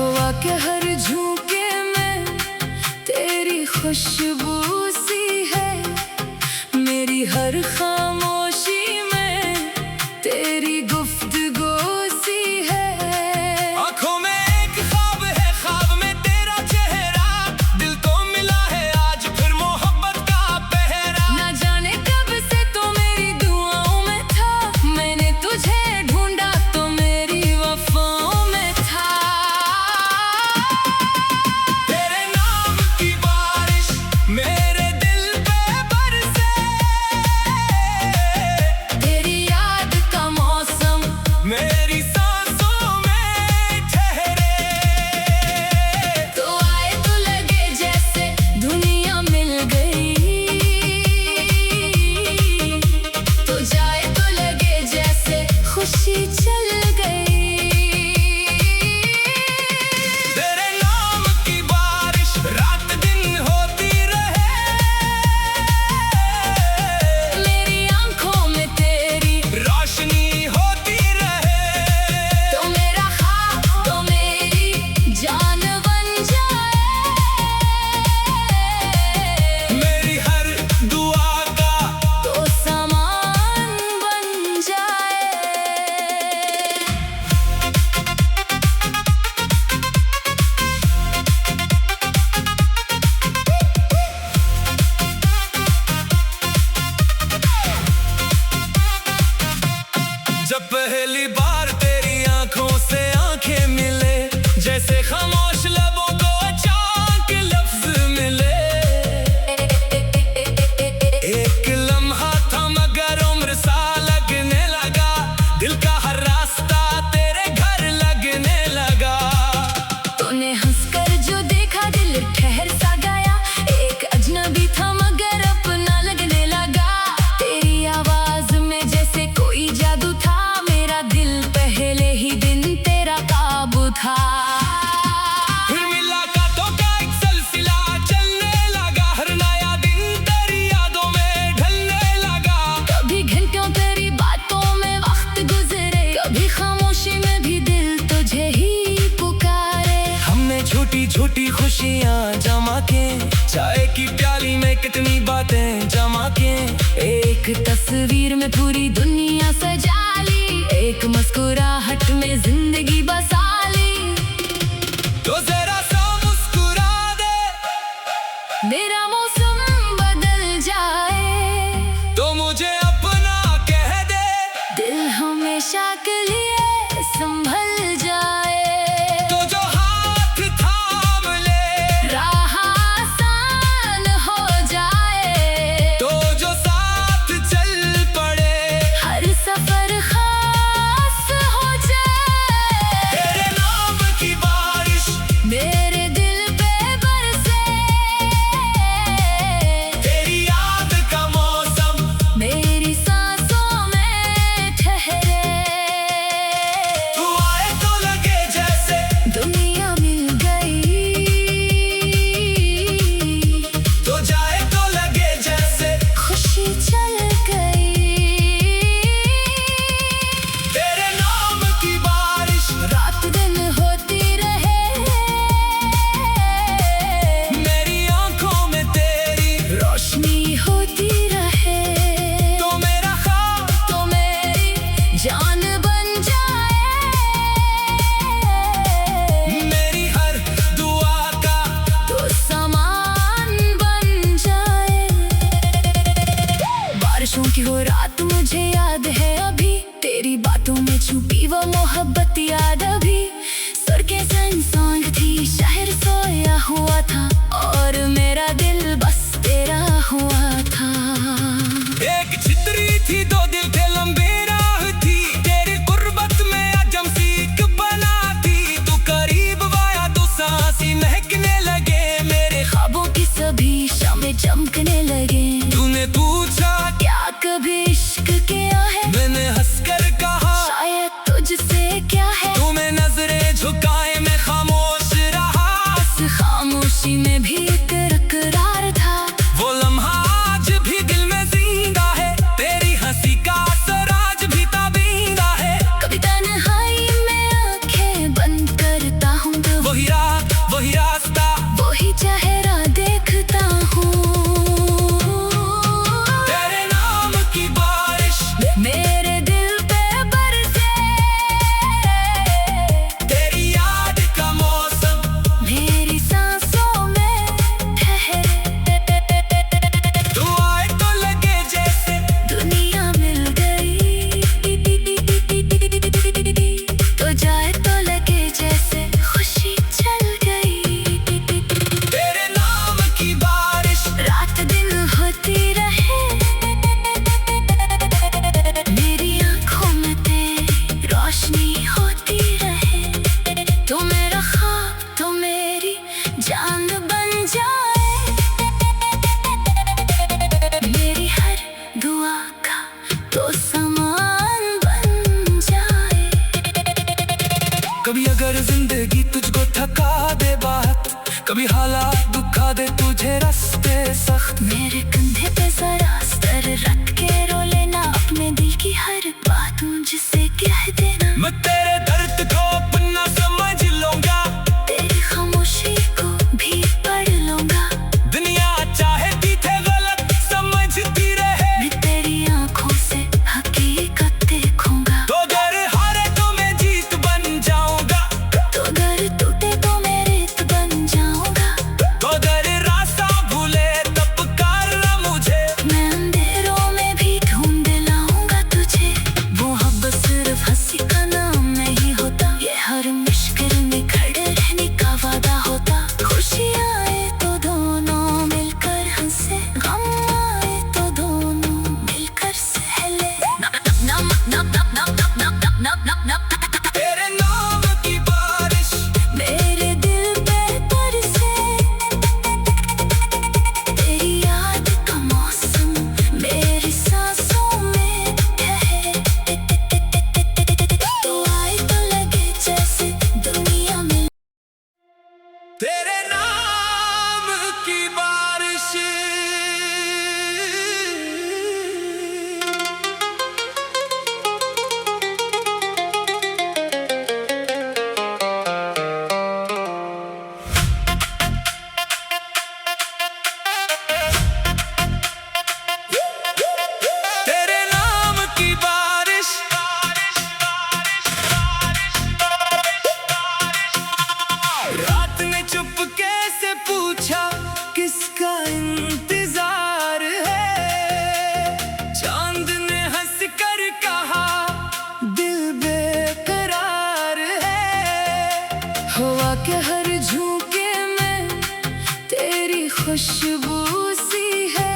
हवा के हर झोंके में तेरी खुशबू सी है, मेरी हर खामोशी में तेरी गुफ्तगू सी है। आँखों में एक ख्वाब है, ख्वाब में तेरा चेहरा, दिल तो मिला है आज फिर मोहब्बत का पहरा। ना जाने कब से तो मेरी दुआओं में था, मैंने तुझे ढूंढा तो मेरी वफाओं में था। तेरे नाम की बारिश मेरे दिल पे बरसे, तेरी याद का मौसम मेरी सांसों में ठहरे। तो आए तो लगे जैसे दुनिया मिल गई, तो जाए तो लगे जैसे खुशी चल गई। तेरे नाम की बारिश रात दिन होती रहे, मेरी आंखों में तेरी रोशनी होती रहे। तो मेरा ख्वाब तो मेरी जान बन जाए, मेरी हर दुआ का तो सामान बन जाए। जब पहली बार तेरी आंखों से आंखें मिले, जैसे खामोश लबों को अचानक लफ्ज मिले। एक लम्हा था मगर उम्र सा लगने लगा, दिल का हर रास्ता तेरे घर लगने लगा। तूने हंसकर जो देखा दिल ठहर सा गया, एक अजनबी था मगर अपना लगने लगा। तेरी आवाज में जैसे कोई जादू था, मेरा दिल पहले ही दिन तेरा काबू था। फिर मुलाकातों का एक सिलसिला चलने लगा, हर नया दिन तेरी यादों में ढलने लगा। कभी घंटों तेरी बातों में वक्त गुजरे, कभी खामोशी में भी दिल तुझे ही पुकारे। हमने छोटी छोटी खुशियाँ जमा के, चाय की प्याली में कितनी बातें जमा के। एक तस्वीर में पूरी दुनिया सजा ली, एक मुस्कुराहट में जिंदगी बसा ली। तो जरा सा मुस्कुरा दे, मेरा मौसम बदल जाए, तो मुझे अपना कह दे। दिल हमेशा के लिए संभल जाए। तो जो हाथ थाम ले, राह आसान हो जाए, तो जो साथ चल पड़े। हर सफर खास हो जाए। वही रात वही रास्ता वही चेहरा देखता हूँ। तेरे नाम की बारिश मेरे दिल पे बरसे, तेरी याद का मौसम मेरी सांसों में ठहरे। तू आए तो लगे जैसे दुनिया मिल गई, तो जाए तो लगे जैसे खुशी चल गई। तेरे नाम की बारिश रात दिन होती रहे, मेरी आंखों में तेरी रोशनी होती रहे। तो मेरा ख्वाब तो मेरी जान बन जाए, मेरी हर दुआ का तो सामान बन जाए। कभी अगर जिंदगी तुझको थका दे बात, कभी हालात दुखा दे तुझे रास्ते सख्त, मेरे कंधे पे जरा सर रख के रो लेना, अपने दिल की हर बात मुझसे कह देना। मैं तेरे दर्द को अपना समझ लूंगा, तेरी खामोशी को भी पढ़ लूंगा। दुनिया चाहे थे गलत समझती रहे, मैं तेरी आंखों से हकीकत देखूंगा। तो अगर हारे तो मैं जीत बन जाऊंगा, तो अगर टूटे तो मैं रेत बन जाऊंगा। तो अगर रास्ता भूले तब पुकारना मुझे, मैं अंधेरों में भी ढूंढ लाऊंगा तुझे। वो मोहब्बत सिर्फ हंसी का नाम नहीं होता, ये हर मुश्किल में खड़े रहने का वादा होता। खुशी आए तो दोनों मिलकर हंसे, गम आए तो दोनों मिलकर सहले। तेरे नाम की बारिश मेरे दिल पे बरसे, तेरी याद का मौसम मेरी सांसों में ठहरे। तो आए तो लगे जैसे दुनिया में तेरे नाम की बारिश तेरे नाम की बारिश रात ने चुपके से पूछा किसका इंतजार है, चांद ने हंस कर कहा दिल बेकरार है। हवा के हर झोंके में तेरी खुशबू सी है,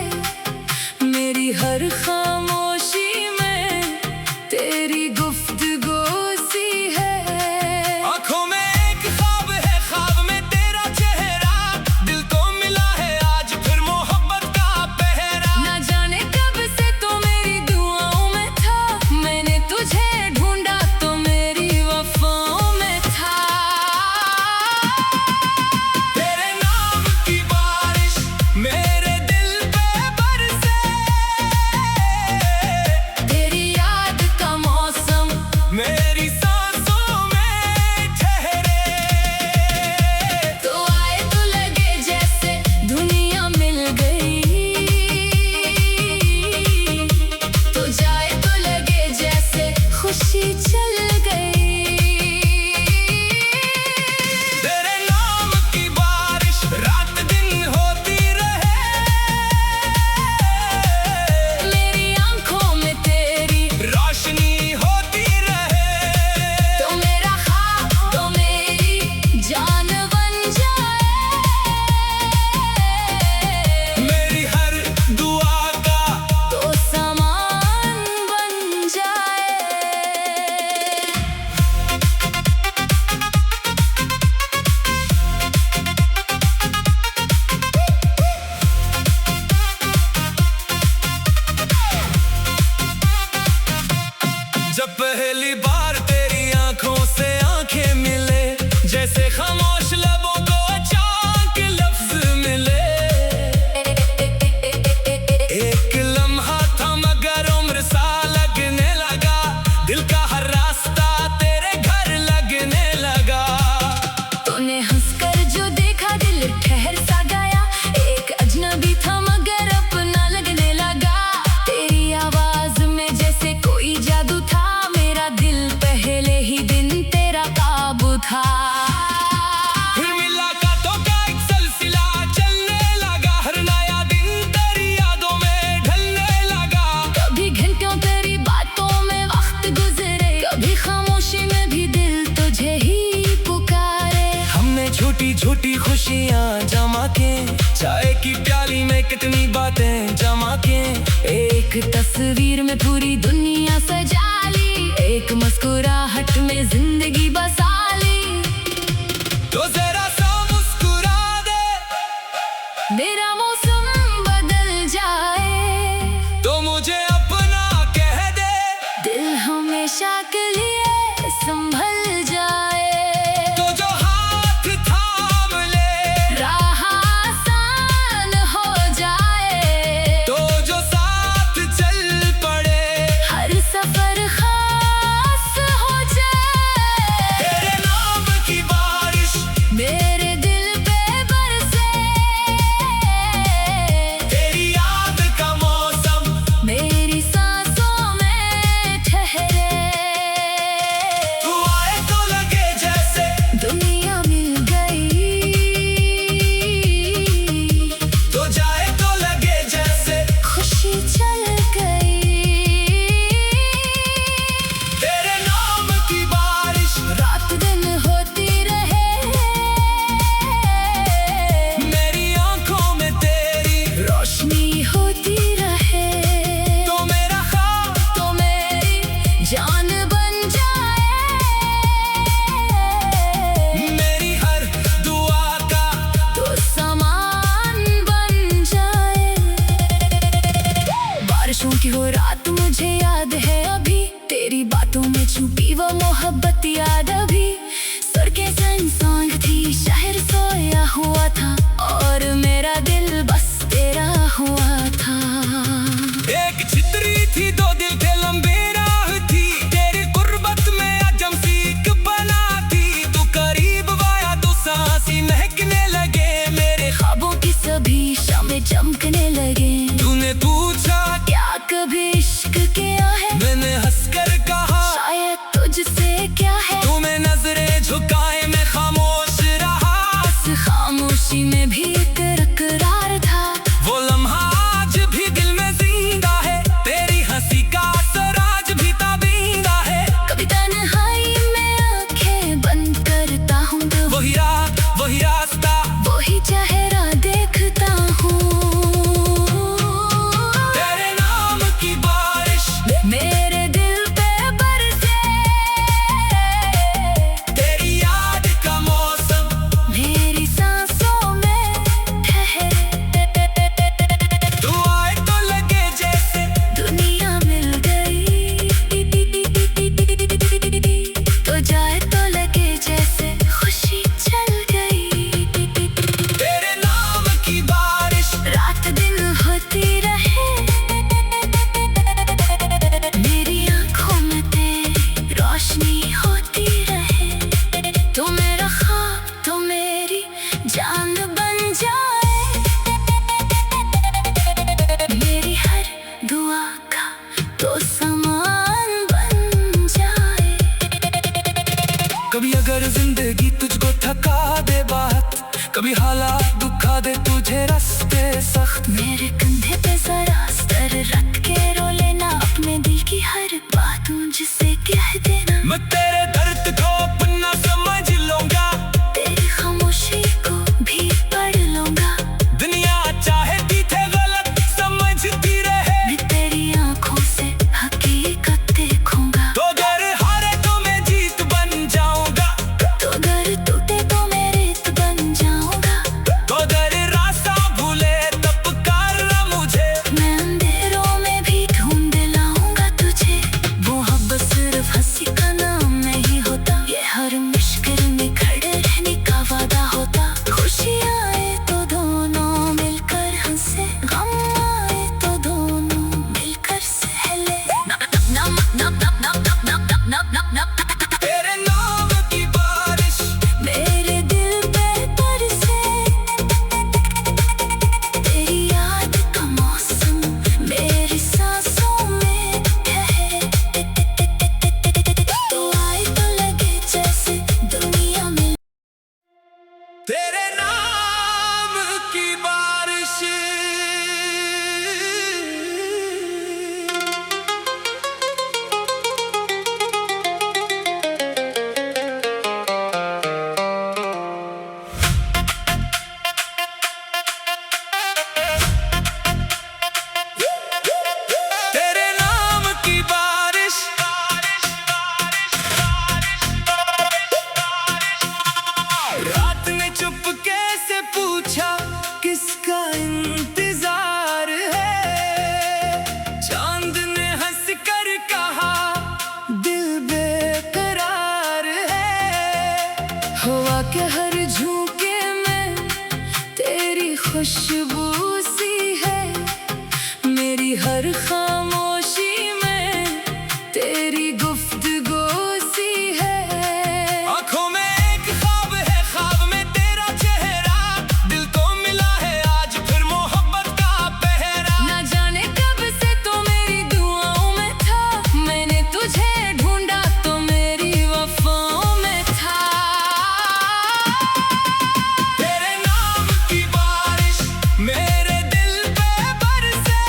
मेरी हर खामोशी में तेरी गुफ्तगू सी है। आंखों में एक ख्वाब है, ख्वाब में तेरा चेहरा, दिल को मिला है आज फिर मोहब्बत का पहरा। ना जाने कब से तो मेरी दुआओं में था, मैंने तुझे ढूंढा तो मेरी वफाओं में था। तेरे नाम की बारिश मेरे दिल पे बरसे, हंसकर जो देखा दिल ठहर सा गया। एक अजनबी था मगर अपना लगने लगा। तेरी आवाज में जैसे कोई जादू था। मेरा दिल पहले ही दिन तेरा काबू था। फिर मुलाकातों का एक सिलसिला चलने लगा। हर नया दिन तेरी यादों में ढलने लगा। कभी घंटों तेरी बातों में वक्त गुजरे, कभी खामोशी में भी दिल तुझे ही पुकारे। हमने छोटी छोटी खुशियाँ जमा के, चाय की प्याली में कितनी बातें जमा के। एक तस्वीर में पूरी दुनिया सजा ली, एक मुस्कुराहट में जिंदगी बसा ली। तो जरा सा मुस्कुरा दे, मेरा मौसम बदल जाए, तो मुझे अपना कह दे। दिल हमेशा के लिए संभल जाए। तो जो हाथ थाम ले, राह आसान हो जाए, तो जो साथ चल पड़े, हर सफर खास हो जाए। तेरे नाम की बारिश मेरे दिल पे बरसे, तेरी याद का मौसम मेरी सांसों में ठहरे। तू आए तो लगे जैसे दुनिया मिल गई, तो जाए तो लगे जैसे खुशी चल गई। तेरे नाम की बारिश रात दिन होती रहे, मेरी आंखों में तेरी रोशनी होती रहे। तो मेरा ख्वाब तो मेरी जान बन जाए, मेरी हर दुआ का तो सामान बन जाए। बारिशों की वो रात मुझे याद है अभी, तेरी बातों में छुपी वो मोहब्बत याद अभी। सड़कें सुनसान थी, शहर सोया हुआ था, और मेरा दिल बस तेरा हुआ था। एक छितरी थी, दो दिल थे, लंबी राह थी। तेरी गुर्बत में अजम सीख बना थी। तू करीब आया तो सांसी महकने लगे। मेरे ख्वाबों की सभी शामें चमकने लगे। तूने पूछा क्या कभी इश्क किया है? मैंने हंसकर कहा शायद तुझसे क्या है। तुम्हें नजरें झुकाए मैं खामोश रहा। इस खामोशी में भी एक इकरार था। वो लम्हा आज भी दिल में जिंदा है। तेरी हंसी का असर आज भी ताबिंदा है। कभी तन्हाई में आंखें बंद करता हूँ तो वही राह वही रास्ता, वही चेहरा देखता हूँ। तेरे नाम की बारिश मेरे दिल पे बरसे, तेरी याद का मौसम मेरी सांसों में ठहरे। तू आए तो लगे जैसे दुनिया मिल गई, तो जाए तो लगे जैसे खुशी चल गई। तेरे नाम की बारिश रात दिन होती रहे, मेरी आंखों में तेरी रोशनी होती रहे। तो मेरा ख्वाब तो मेरी जान बन जाए, मेरी हर दुआ का तो सामान बन जाए। कभी अगर जिंदगी तुझको थका दे बात, कभी हालात दुखा दे तुझे रास्ते सख्त। मेरे कंधे पे जरा सर रख के रो लेना, अपने दिल की हर बात मुझसे कह देना। मैं तेरे दर्द को अपना समझ लूंगा, तेरी खामोशी को भी पढ़ लूंगा। दुनिया चाहती थे गलत समझती रहे। मैं तेरी आंखों से हकीकत देखूंगा। तो अगर हारे तो मैं जीत बन जाऊंगा, तो अगर टूटे तो मैं रेत बन जाऊंगा। तो अगर रास्ता भूले तब कर तेरे नाम की बारिश तेरे नाम की बारिश रात ने चुपके से पूछा किसका इंतजार है। चांद ने हंस कर कहा दिल बेकरार है। हवा के हर झोंके में तेरी खुशबू सी है। मेरी हर खामोशी में तेरी गुफ्तगू सी है। आंखों में एक ख्वाब है, ख्वाब में तेरा चेहरा। दिल को मिला है आज फिर मोहब्बत का पहरा। ना जाने कब से तो मेरी दुआओं में था। मैंने तुझे ढूंढा तो मेरी वफाओं में था। तेरे नाम की बारिश मेरे दिल पे बरसे।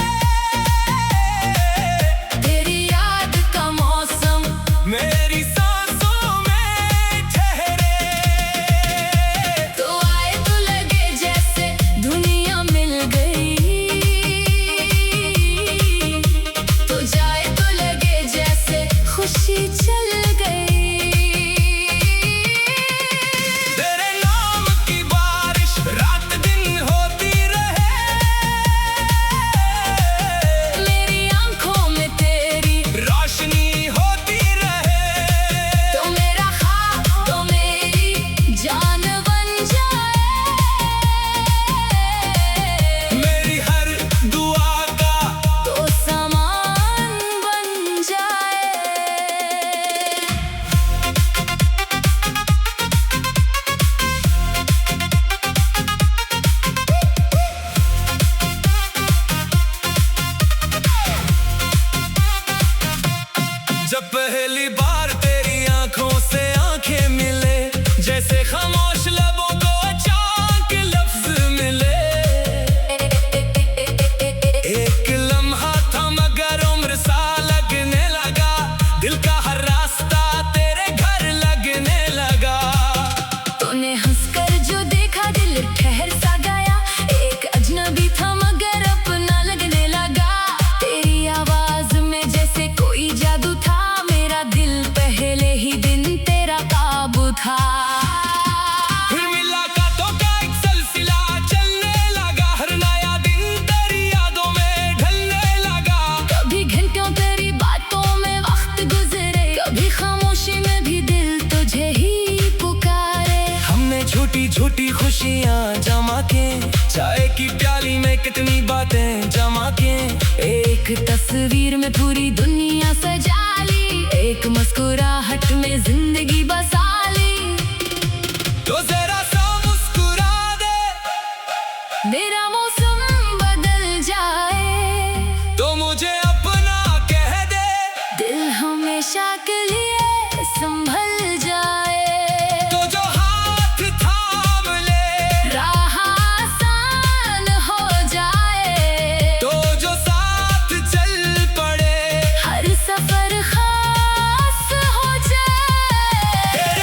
तेरी याद का मौसम मेरी सांसों में ठहरे। तो आए तो लगे जैसे दुनिया मिल गई। तो जाए तो लगे जैसे खुशी चल गई। तेरे नाम की बारिश रात दिन होती रहे। मेरी आंखों में तेरी रोशनी होती रहे। तो मेरा ख्वाब तो मेरी जान बन जाए। मेरी हर दुआ का तो सामान बन जाए। जब पहली बार तेरी आंखों से आंखें मिले। जैसे खामोश लबों को अचानक लफ्ज मिले। एक लम्हा था मगर उम्र सा लगने लगा। दिल का हर रास्ता तेरे घर लगने लगा। तूने हंसकर जो देखा दिल ठहर सा गया। एक अजनबी था मगर अपना लगने लगा। तेरी आवाज में जैसे कोई जादू था। मेरा दिल पहले ही दिन तेरा काबू था। फिर मुलाकातों का एक सिलसिला चलने लगा। हर नया दिन तेरी यादों में ढलने लगा। कभी घंटों तेरी बातों में वक्त गुजरे। कभी खामोशी में भी दिल तुझे ही पुकारे। हमने छोटी छोटी खुशियाँ जमा के चाय की प्याली में कितनी बातें जमा के। एक तस्वीर में पूरी दुनिया सजा ली। एक मुस्कुराहट में जिंदगी बसा ली। तो जरा सा मुस्कुरा दे। मेरा मौसम बदल जाए। तो मुझे अपना कह दे। दिल हमेशा के लिए संभल जाए। तो जो हाथ थाम ले। राह आसान हो जाए। तो जो साथ चल पड़े। हर सफर खास हो जाए। तेरे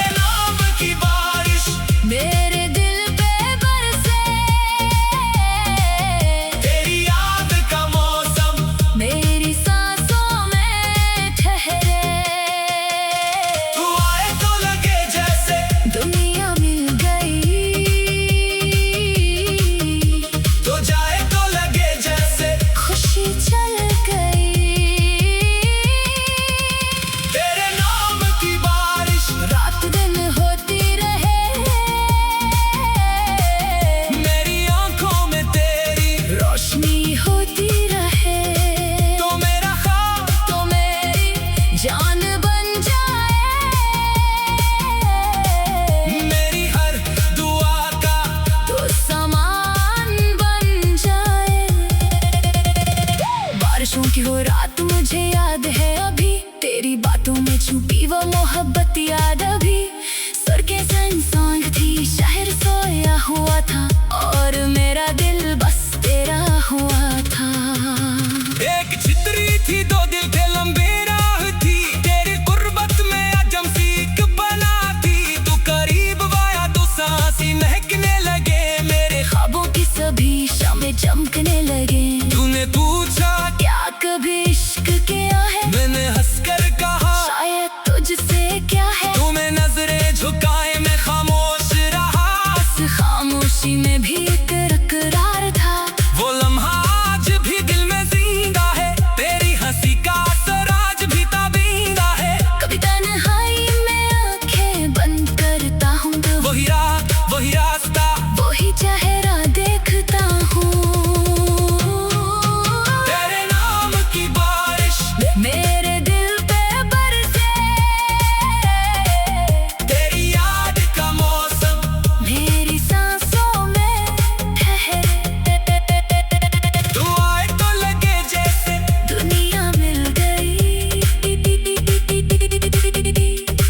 खामोशी में भी एक इकरार था। वो लम्हा आज भी दिल में जिंदा है, तेरी हंसी का असर आज भी ताबिंदा है। कभी तन्हाई में आंखें बंद करता हूँ तो वही राह वही रास्ता वही चेहरा देखता हूँ। तेरे नाम की बारिश मेरे दिल पे बरसे, तेरी याद का मौसम मेरी सांसों में ठहरे। तू आए तो लगे जैसे दुनिया मिल गई,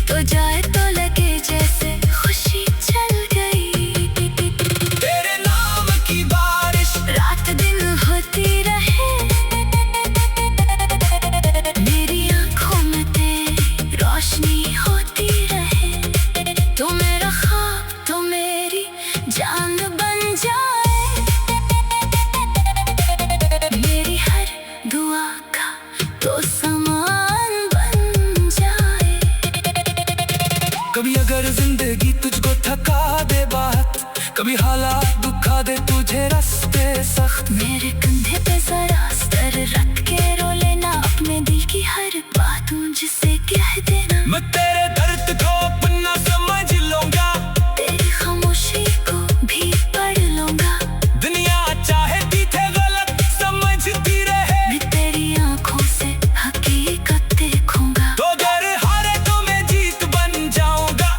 तो जाए तो लगे जैसे खुशी चल गई। तेरे नाम की बारिश रात दिन होती रहे, मेरी आंखों में तेरी रोशनी होती रहे। तो मेरा ख्वाब तो मेरी जान बन जाए, मेरी हर दुआ का तो सामान बन जाए। कभी अगर जिंदगी तुझको थका दे बात, कभी हालात दुखा दे तुझे रास्ते सख्त, मेरे कंधे पे जरा सर रख के रो लेना, अपने दिल की हर बात मुझसे कह देना। मैं तेरे दर्द को अपना समझ लूंगा, तेरी खामोशी को भी पढ़ लूंगा। दुनिया चाहे पीछे गलत समझती रहे, मैं तेरी आंखों से हकीकत देखूंगा। तो अगर हारे तो मैं जीत बन जाऊंगा,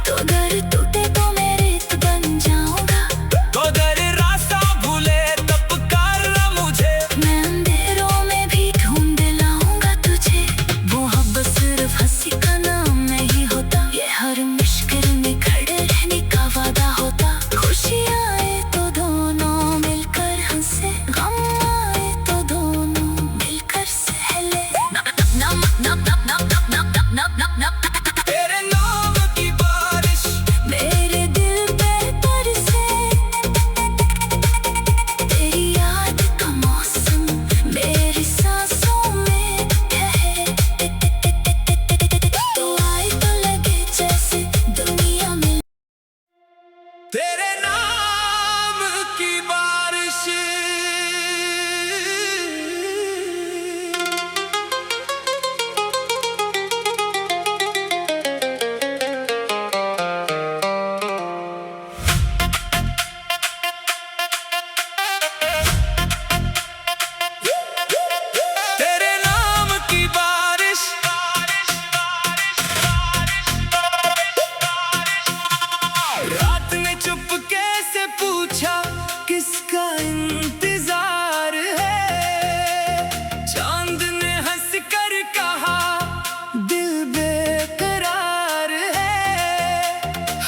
तो अगर टूटे तो मैं रेत बन जाऊंगा। तो अगर रास्ता भूले तब पुकारना मुझे, मैं अंधेरों में भी ढूंढ लाऊंगा तुझे। मोहब्बत सिर्फ हंसी का नाम नहीं होता, ये हर मुश्किल में खड़े रहने का वादा होता। खुशी आए तो दोनों मिलकर हंसे, गम आए तो दोनों मिलकर सहले। तेरे नाम की बारिश मेरे दिल पे बरसे, तेरी याद का मौसम मेरी सांसों में ठहरे। तो आए तो लगे जैसे दुनिया में तेरे नाम की बारिश। तेरे नाम की बारिश, रात ने चुपके से पूछा किसका इंतजार है, चांद ने हंस कर कहा दिल बेकरार है।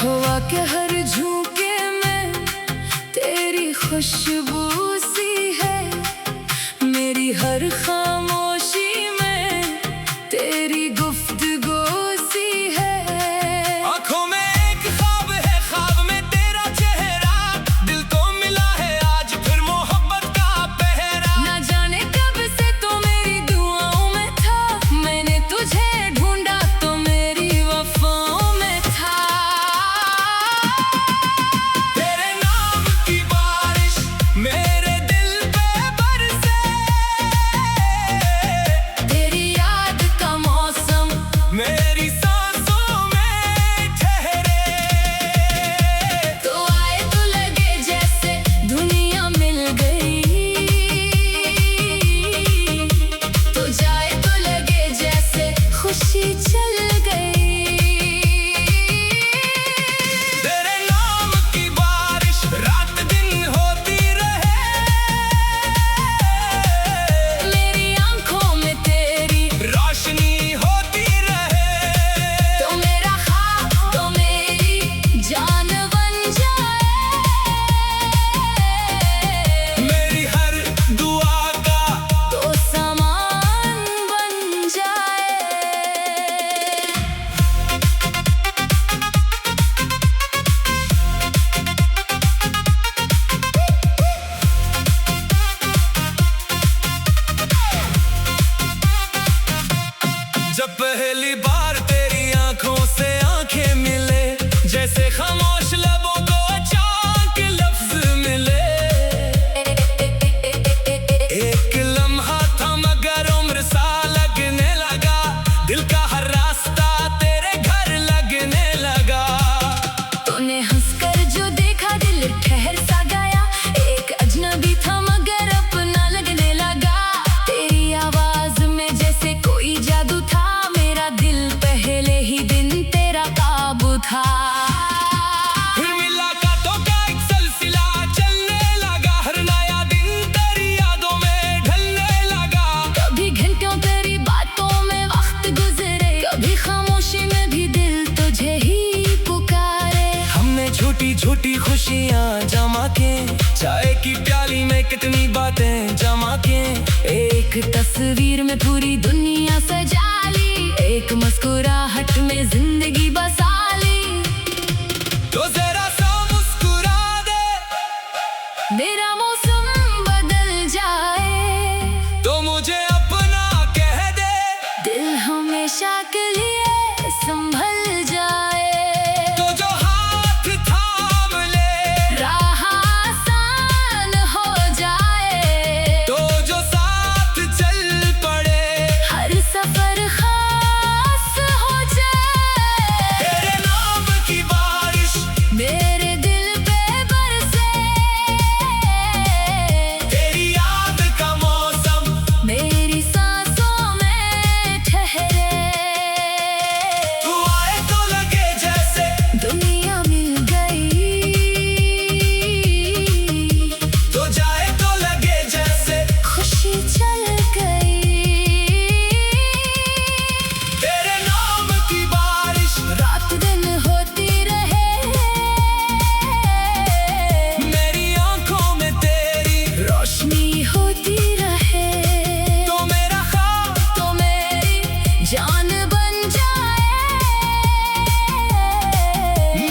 हवा के हर झोंके में तेरी खुशबू सी है, मेरी हर खामोशी में तेरी गुफ्तगू सी है। आंखों में एक ख्वाब है, ख्वाब में तेरा चेहरा, दिल को मिला है आज फिर मोहब्बत का पहरा। ना जाने कब से तो मेरी दुआओं में था, मैंने तुझे ढूंढा तो मेरी वफाओं में था। तेरे नाम की बारिश मेरे दिल पे बरसे, खुशियाँ जमा के, चाय की प्याली में कितनी बातें जमा के। एक तस्वीर में पूरी दुनिया सजा ली, एक मुस्कुराहट में जिंदगी बसा ली। तो जरा सा मुस्कुरा दे, मेरा मौसम बदल जाए, तो मुझे अपना कह दे। दिल हमेशा के लिए संभल जाए, तो जो हाथ थाम ले, राह आसान हो जाए। तो जो साथ चल पड़े, हर सफर खास हो जाए। तेरे नाम की बारिश मेरे दिल पे बरसे, तेरी याद का मौसम मेरी सांसों में ठहरे। तू आए तो लगे जैसे दुनिया मिल गई, तो जाए तो लगे जैसे खुशी चल गई। तेरे नाम की बारिश रात दिन होती रहे, मेरी आंखों में तेरी, रोशनी होती रहे। तो मेरा ख्वाब तो मेरी जान बन जाए,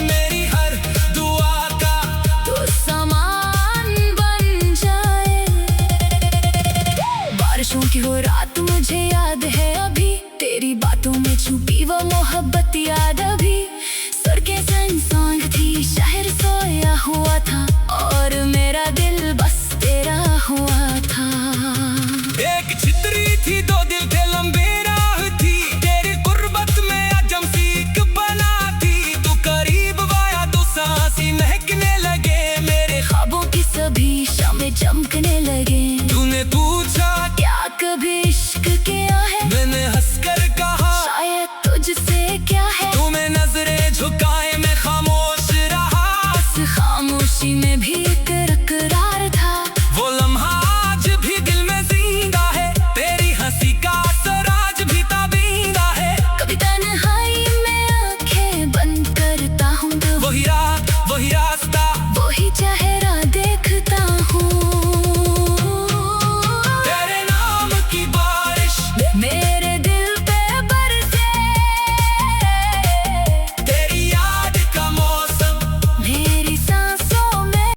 मेरी हर दुआ का तो सामान बन जाए। बारिशों की वो रात मुझे याद है अभी, तेरी बातों में छुपी वो मोहब्बत याद अभी। सड़कें सुनसान थी, शहर सोया हुआ था, और मेरा दिल बस तेरा हुआ था। एक छितरी थी, दो दिल थे, लंबे राह थी, तेरी गुर्बत में अजम सी एक बना थी। तू करीब आया तो सांसी महकने लगे, मेरे ख्वाबों की सभी शामें चमकने लगे। तूने पूछा क्या कभी इश्क किया है, मैंने हंसकर कहा शायद तुझसे क्या है। तुम्हें नजरें झुकाए मैं खामोश रहा, इस खामोशी में भी एक इकरार था, वो लम्हा